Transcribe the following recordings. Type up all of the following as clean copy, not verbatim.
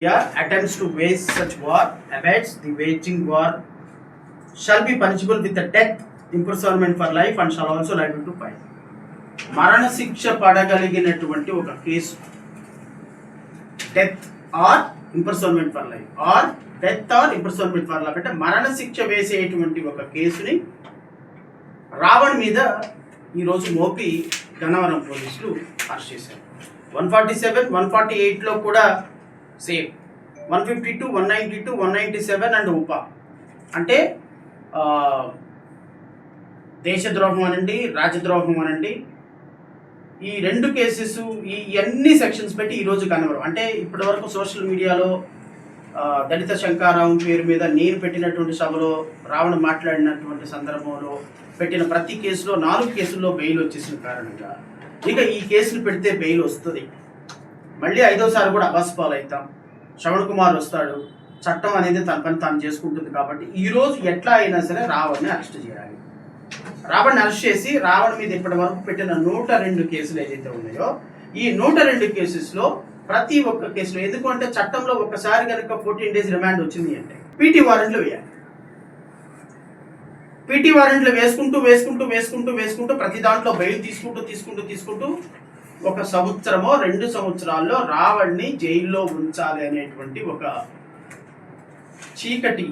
Attempts to wage such war abates the waging war shall be punishable with the death, imprisonment for life and shall also liable to fine. మరణ శిక్ష పడగలిగినటువంటి ఒక case death or imprisonment for life or death or imprisonment for life అంటే మరణ శిక్ష వేసేటువంటి ఒక కేసుని రావణ్ మీద ఈరోజు మోపి గన్నవరం పోలీసులు అరెస్ట్ చేశారు. 147, 148లో కూడా సేమ్ 152, 192, 197 అండ్ ఉపా అంటే దేశద్రోహం అనండి, రాజద్రోహం అనండి, ఈ రెండు కేసెస్ ఈ అన్ని సెక్షన్స్ పెట్టి ఈరోజు కనబడవు. అంటే ఇప్పటి వరకు సోషల్ మీడియాలో దళిత శంకారావు పేరు మీద నేను పెట్టినటువంటి సభలో రావణ మాట్లాడినటువంటి సందర్భంలో పెట్టిన ప్రతి కేసులో 4 కేసుల్లో బెయిల్ వచ్చేసిన కారణంగా ఇక ఈ కేసులు పెడితే బెయిల్ వస్తుంది. మళ్ళీ 5వసారి కూడా అబాస్ పాలు అవుతాం. శ్రవణ్ కుమార్ వస్తాడు, చట్టం అనేది తన పని తాను చేసుకుంటుంది. కాబట్టి ఈరోజు ఎట్లా అయినా సరే రావణ్ని అరెస్ట్ చేయాలి. రావణ్ని అరెస్ట్ చేసి రావణ్ మీద ఇప్పటి వరకు పెట్టిన 102 కేసులు ఏదైతే ఉన్నాయో ఈ 102 కేసెస్లో ప్రతి ఒక్క కేసులో, ఎందుకంటే చట్టంలో ఒక్కసారి కనుక 14 days రిమాండ్ వచ్చింది అంటే పీటీ వారెంట్లు వేయాలి. పీటీ వారెంట్లు వేసుకుంటూ ప్రతి దాంట్లో బెయిల్ తీసుకుంటూ 1 సంవత్సరమో 2 సంవత్సరాల్లో రావణ్ని జైల్లో ఉంచాలి అనేటువంటి ఒక చీకటి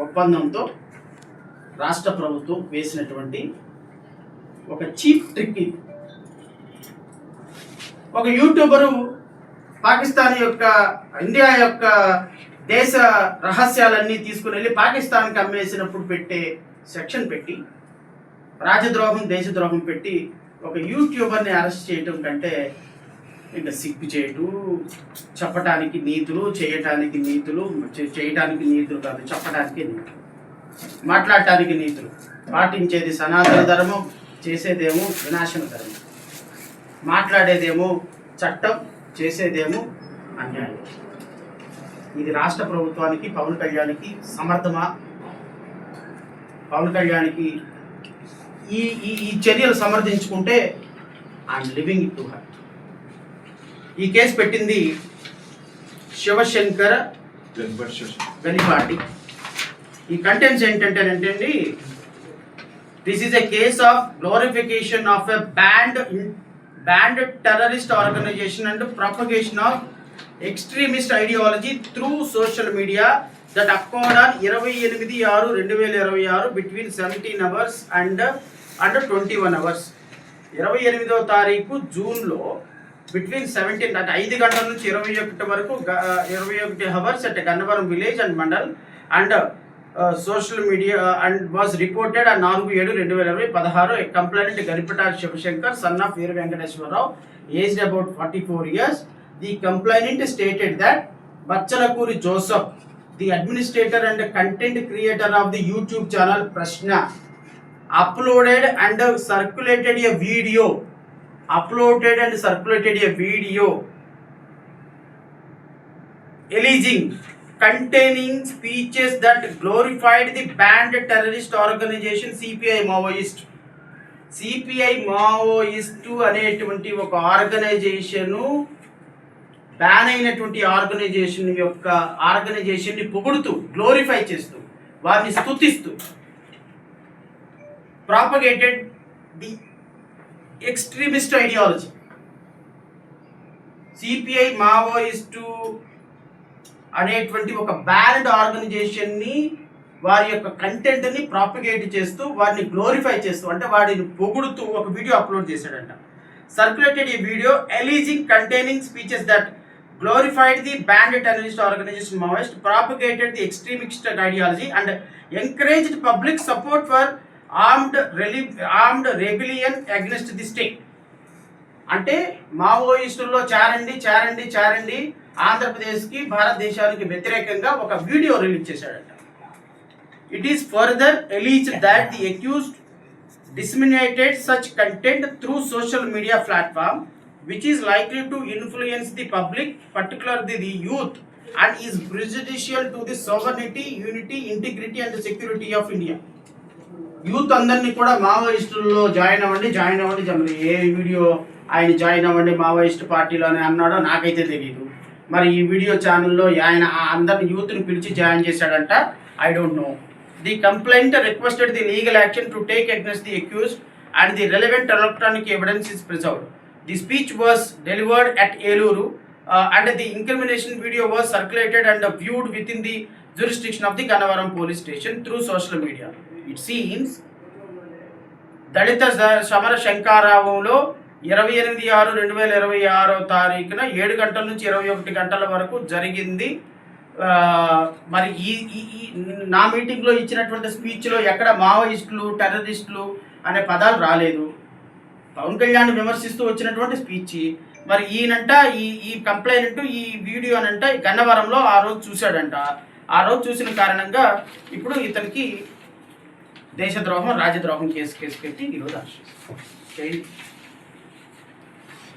ఒప్పందంతో రాష్ట్ర ప్రభుత్వం వేసినటువంటి ఒక చీప్ ట్రిక్ ఇది. ఒక యూట్యూబరు పాకిస్తాన్ యొక్క ఇండియా యొక్క దేశ రహస్యాలన్నీ తీసుకుని వెళ్ళి పాకిస్తాన్కి అమ్మేసినప్పుడు పెట్టే సెక్షన్ పెట్టి రాజద్రోహం, దేశద్రోహం పెట్టి ఒక యూట్యూబర్ని అరెస్ట్ చేయటం కంటే ఇంకా సిగ్గు చేయటం, చెప్పటానికి నీతులు, చేయటానికి నీతులు కాదు, చెప్పడానికి నీతులు, మాట్లాడటానికి నీతులు. పాటించేది సనాతన ధర్మం, చేసేదేమో వినాశన ధర్మం, మాట్లాడేదేమో చట్టం, చేసేదేమో అన్యాయం. ఇది రాష్ట్ర ప్రభుత్వానికి, పవన్ కళ్యాణ్కి సమర్థమా? పవన్ కళ్యాణ్కి ఈ చర్యలు సమర్థించుకుంటే I'm leaving it to her. ఈ కేసు పెట్టింది శివశంకర్ వెలిపాటి. ఈ కంటెంట్స్ ఏంటంటేనండి, this is a case of glorification of a banned terrorist organisation and propagation of extremist ideology through social media that occurred on 28/6/2026 between 17 hours and 21 hours. 28వ తారీఖు జూన్లో between 17 అంటే 5 గంటల నుంచి 21 వరకు 21 hours at Gannavaram village and mandal and social media and was reported on 4/7/2016. A complainant Garipata Shivashankar, son of Veer Venkateswara Rao, aged about 44 years. The complainant stated that Bachalakuri Joseph, the administrator and content creator of the YouTube channel Prashna, uploaded and circulated a video alleging containing speeches that glorified the banned terrorist organization CPI Maoist అనేటువంటి ఒక organisation, ban అయినటువంటి ఆర్గనైజేషన్ని పొగుడుతూ, glorify చేస్తూ, వారిని స్తుతిస్తూ propagated the extremist ideology. CPI Maoist అనేటువంటి ఒక banned ఆర్గనైజేషన్ని, వారి యొక్క కంటెంట్ని ప్రాపగేట్ చేస్తూ, వారిని గ్లోరిఫై చేస్తూ, అంటే వారిని పొగుడుతూ ఒక వీడియో అప్లోడ్ చేశాడంట. Circulated a video alleging containing speeches that glorified the banned terrorist organization Maoist, propagated the extremist ideology and encouraged public support for armed rebellion against the state. అంటే మావోయిస్టుల్లో చేరండి ఆంధ్రప్రదేశ్కి, భారతదేశానికి వ్యతిరేకంగా ఒక వీడియో రిలీజ్ చేశాడంట. It is further alleged that the accused disseminated such content through social media platform which is likely to influence the public, particularly the youth, and is prejudicial to the sovereignty, unity, integrity and security of India. Youth అందరినీ కూడా మావోయిస్టుల్లో join అవ్వండి. ఏ video ఆయన join అవ్వండి Maoist పార్టీలో అని అన్నాడో నాకైతే తెలియదు. మరి ఈ వీడియో ఛానల్లో ఆయన అందరిని యూత్ని పిలిచి జాయిన్ చేశాడంట. I don't know. The complaint requested the legal action to take against the accused and the relevant electronic evidence is preserved. The speech was delivered at Eluru and the incrimination video was circulated and viewed within the jurisdiction of the Gannavaram police station through social media. It seems దళిత సమర శంకారావంలో 28/6/2026 7 గంటల నుంచి 21 గంటల వరకు జరిగింది. మరి ఈ నా మీటింగ్లో ఇచ్చినటువంటి స్పీచ్లో ఎక్కడ మావోయిస్టులు టెర్రరిస్టులు అనే పదాలు రాలేదు. పవన్ కళ్యాణ్ విమర్శిస్తూ వచ్చినటువంటి స్పీచ్. మరి ఈయనంట ఈ కంప్లైంట్ ఈ వీడియో అనంట గన్నవరంలో ఆ రోజు చూశాడంట. ఆ రోజు చూసిన కారణంగా ఇప్పుడు ఇతనికి దేశద్రోహం రాజద్రోహం కేసు పెట్టి ఈరోజు అరెస్ట్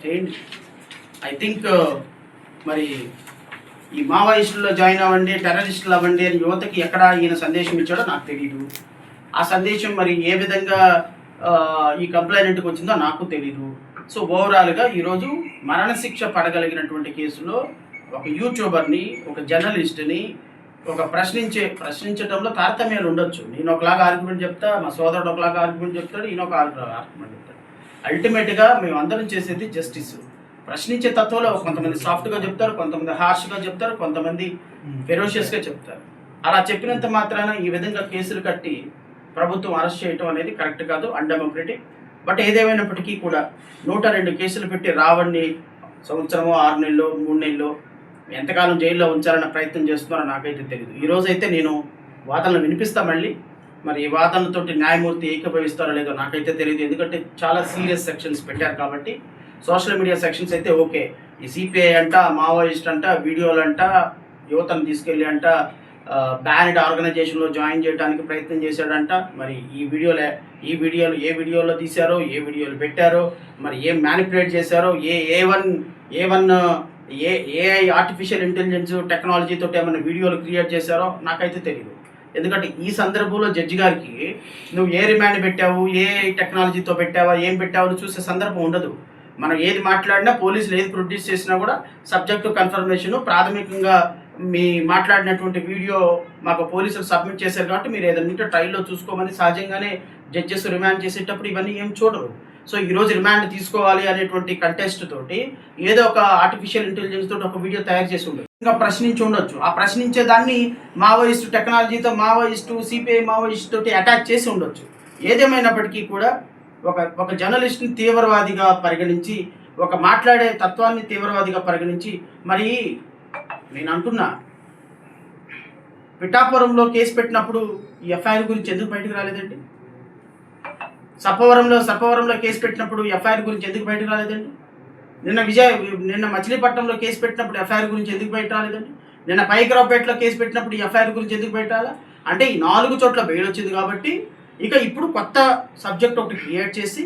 చేయండి. ఐ థింక్ మరి ఈ మావోయిస్టుల్లో జాయిన్ అవ్వండి, టెర్రరిస్టులు అవ్వండి అని యువతకి ఎక్కడ ఈయన సందేశం ఇచ్చాడో నాకు తెలియదు. ఆ సందేశం మరి ఏ విధంగా ఈ కంప్లైంట్కి వచ్చిందో నాకు తెలీదు. సో ఓవరాల్గా ఈరోజు మరణశిక్ష పడగలిగినటువంటి కేసులో ఒక యూట్యూబర్ని, ఒక జర్నలిస్ట్ని ఒక ప్రశ్నించడంలో తారతమ్యాలు ఉండొచ్చు. నేను ఒకలాగా ఆర్గ్యుమెంట్ చెప్తా, మా సోదరుడు ఒకలాగా ఆర్గ్యుమెంట్ చెప్తాడు, ఈయన ఒక ఆర్గ్యుమెంట్ చెప్తాడు. అల్టిమేట్గా మేము అందరం చేసేది జస్టిస్. ప్రశ్నించే తత్వంలో కొంతమంది సాఫ్ట్గా చెప్తారు, కొంతమంది హార్ష్గా చెప్తారు, కొంతమంది ఫెరోషియస్గా చెప్తారు. అలా చెప్పినంత మాత్రాన ఈ విధంగా కేసులు కట్టి ప్రభుత్వం అరెస్ట్ చేయటం అనేది కరెక్ట్ కాదు, అన్డెమోక్రటిక్. బట్ ఏదేమైనప్పటికీ కూడా 102 కేసులు పెట్టి రావణ్ణి సంవత్సరమో 6 నెలలు 3 నెలలు ఎంతకాలం జైల్లో ఉంచాలన్న ప్రయత్నం చేస్తున్నారో నాకైతే తెలియదు. ఈరోజైతే నేను వాదనలు వినిపిస్తా మళ్ళీ. మరి ఈ వాదనలతోటి న్యాయమూర్తి ఏకీభవిస్తారో లేదో నాకైతే తెలియదు. ఎందుకంటే చాలా సీరియస్ సెక్షన్స్ పెట్టారు కాబట్టి. సోషల్ మీడియా సెక్షన్స్ అయితే ఓకే. ఈ సిపిఐ అంట, మావోయిస్ట్ అంట, వీడియోలు అంట, యువతను తీసుకెళ్ళి అంట బ్యానెడ్ ఆర్గనైజేషన్లో జాయిన్ చేయడానికి ప్రయత్నం చేశాడంట. మరి ఈ వీడియోలు ఏ వీడియోలో తీశారో, ఏ వీడియోలు పెట్టారో, మరి ఏం మ్యానిపులేట్ చేశారో, ఏఐ ఆర్టిఫిషియల్ ఇంటెలిజెన్స్ టెక్నాలజీతో ఏమైనా వీడియోలు క్రియేట్ చేశారో నాకైతే తెలియదు. ఎందుకంటే ఈ సందర్భంలో జడ్జి గారికి నువ్వు ఏ రిమాండ్ పెట్టావు, ఏ టెక్నాలజీతో పెట్టావా, ఏం పెట్టావు చూసే సందర్భం ఉండదు. మనం ఏది మాట్లాడినా, పోలీసులు ఏది ప్రొడ్యూస్ చేసినా కూడా సబ్జెక్టు కన్ఫర్మేషను ప్రాథమికంగా మీ మాట్లాడినటువంటి వీడియో మాకు పోలీసులు సబ్మిట్ చేశారు కాబట్టి మీరు ఏదైనా ట్రైల్లో చూసుకోమని సహజంగానే జడ్జెస్ రిమాండ్ చేసేటప్పుడు ఇవన్నీ ఏం చూడరు. సో ఈరోజు రిమాండ్ తీసుకోవాలి అనేటువంటి కంటెస్ట్ తోటి ఏదో ఒక ఆర్టిఫిషియల్ ఇంటెలిజెన్స్ తోటి ఒక వీడియో తయారు చేసి ఉండొచ్చు, ఇంకా ప్రశ్నించి ఉండొచ్చు. ఆ ప్రశ్నించే దాన్ని మావోయిస్టు టెక్నాలజీతో, మావోయిస్టు సిపిఐ మావోయిస్ట్ తోటి అటాచ్ చేసి ఉండొచ్చు. ఏదేమైనప్పటికీ కూడా ఒక జర్నలిస్ట్ని తీవ్రవాదిగా పరిగణించి, ఒక మాట్లాడే తత్వాన్ని తీవ్రవాదిగా పరిగణించి, మరి నేను అంటున్నా పిఠాపురంలో కేసు పెట్టినప్పుడు ఈ ఎఫ్ఐఆర్ గురించి ఎందుకు బయటకు రాలేదండి? సర్పవరంలో కేసు పెట్టినప్పుడు ఎఫ్ఐఆర్ గురించి ఎందుకు బయటకు రాలేదండి? నిన్న మచిలీపట్నంలో కేసు పెట్టినప్పుడు ఎఫ్ఐఆర్ గురించి ఎందుకు బయట రాలేదండి? నిన్న పైకరావుపేటలో కేసు పెట్టినప్పుడు ఎఫ్ఐఆర్ గురించి ఎందుకు బయట రాలా? అంటే ఈ 4 చోట్ల బెయిల్ వచ్చింది కాబట్టి ఇక ఇప్పుడు కొత్త సబ్జెక్ట్ ఒకటి క్రియేట్ చేసి,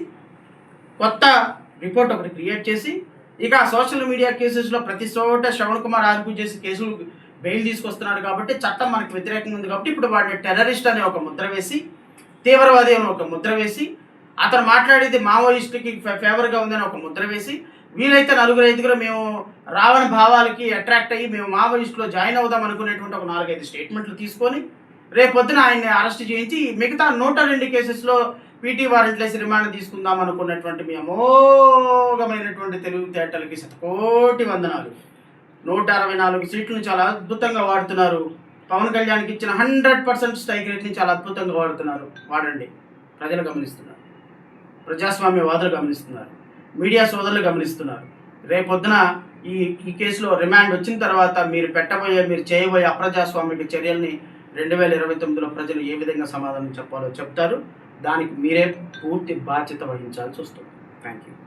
కొత్త రిపోర్ట్ ఒకటి క్రియేట్ చేసి, ఇక సోషల్ మీడియా కేసెస్లో ప్రతి చోట శ్రవణ్ కుమార్ ఆర్గ్యూ చేసి కేసులు బెయిల్ తీసుకొస్తున్నాడు కాబట్టి చట్టం మనకు వ్యతిరేకంగా ఉంది కాబట్టి ఇప్పుడు వాడిని టెర్రరిస్ట్ అనే ఒక ముద్ర వేసి, తీవ్రవాది అని ఒక ముద్ర వేసి, అతను మాట్లాడేది మావోయిస్టుకి ఫేవర్గా ఉందని ఒక ముద్ర వేసి, వీలైతే 4-5 మేము రావణ భావాలకి అట్రాక్ట్ అయ్యి మేము మావోయిస్టులో జాయిన్ అవుదాం అనుకునేటువంటి ఒక 4-5 స్టేట్మెంట్లు తీసుకొని రేపొద్దున ఆయన్ని అరెస్ట్ చేయించి మిగతా 102 కేసెస్లో పీటీ వారెంట్లేసి రిమాండ్ తీసుకుందాం అనుకున్నటువంటి మీ అమోఘమైనటువంటి తెలివితేటలకి శతకోటి వందనాలు. 164 సీట్లను చాలా అద్భుతంగా వాడుతున్నారు. పవన్ కళ్యాణ్కి ఇచ్చిన 100% స్ట్రైక్ రేట్ని చాలా అద్భుతంగా వాడుతున్నారు. వాడండి. ప్రజలు గమనిస్తున్నారు, ప్రజాస్వామ్యవాదులు గమనిస్తున్నారు, మీడియా సోదరులు గమనిస్తున్నారు. రేపొద్దున ఈ కేసులో రిమాండ్ వచ్చిన తర్వాత మీరు చేయబోయే అప్రజాస్వామిక చర్యల్ని 2029లో ప్రజలు ఏ విధంగా సమాధానం చెప్పాలో చెప్తారు. దానికి మీరే పూర్తి బాధ్యత వహించాల్సి వస్తుంది. Thank you.